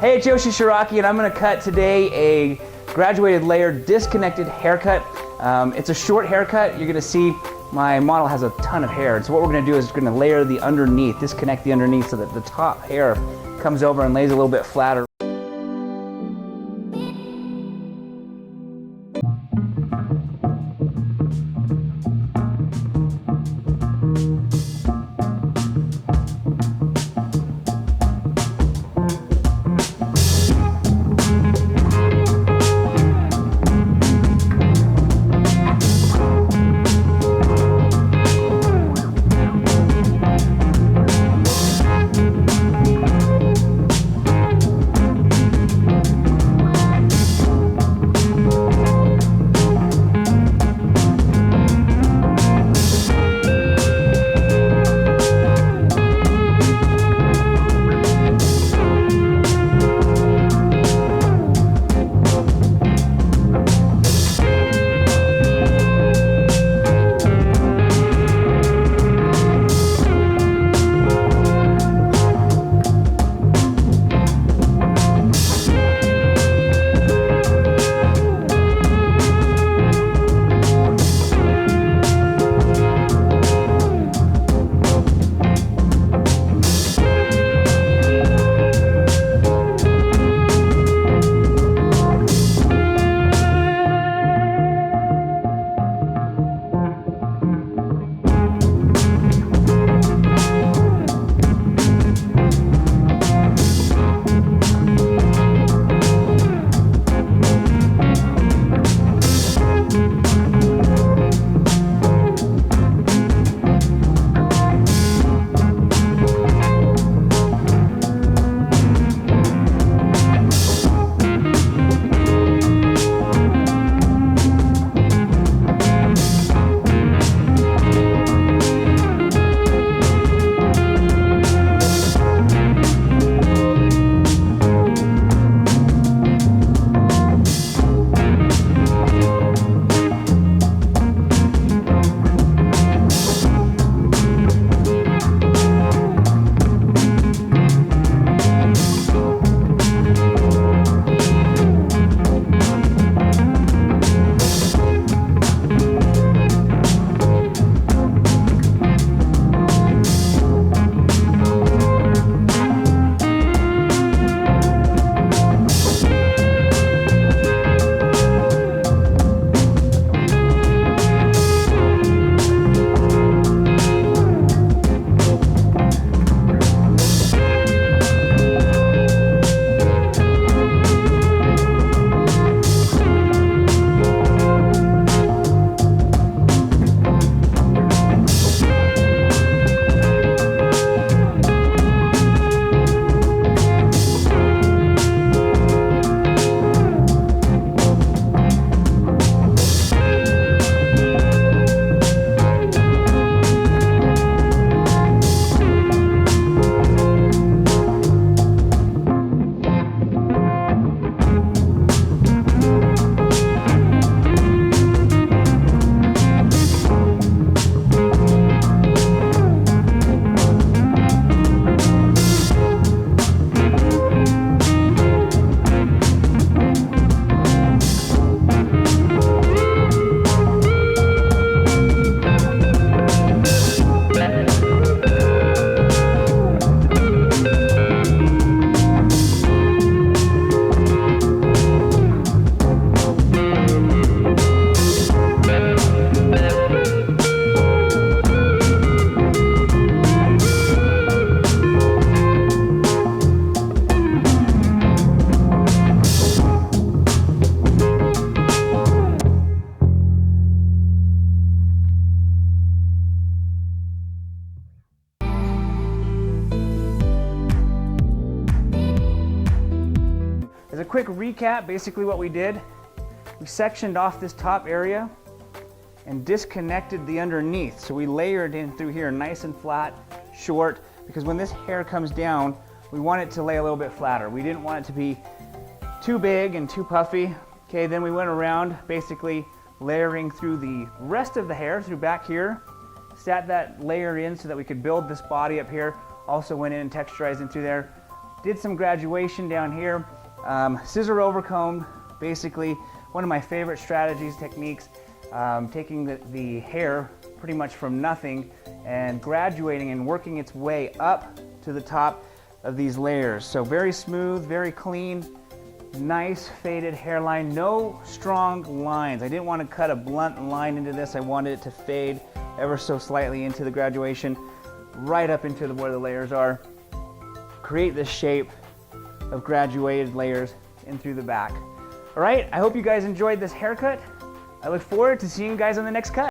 Hey, it's Yoshi Shiraki, and I'm going to cut today a graduated layer disconnected haircut. It's a short haircut. You're going to see my model has a ton of hair. And so what we're going to do is we're going to layer the underneath, disconnect the underneath so that the top hair comes over and lays a little bit flatter. As a quick recap, basically what we did, we sectioned off this top area and disconnected the underneath. So we layered in through here nice and flat, short, because when this hair comes down, we want it to lay a little bit flatter. We didn't want it to be too big and too puffy. Okay, then we went around basically layering through the rest of the hair through back here, sat that layer in so that we could build this body up here. Also went in and texturized in through there. Did some graduation down here. Scissor overcomb, basically one of my favorite strategies, techniques, taking the hair pretty much from nothing and graduating and working its way up to the top of these layers. So very smooth, very clean, nice faded hairline, no strong lines. I didn't want to cut a blunt line into this. I wanted it to fade ever so slightly into the graduation, right up into where the layers are. Create this shape of graduated layers in through the back. All right, I hope you guys enjoyed this haircut. I look forward to seeing you guys on the next cut.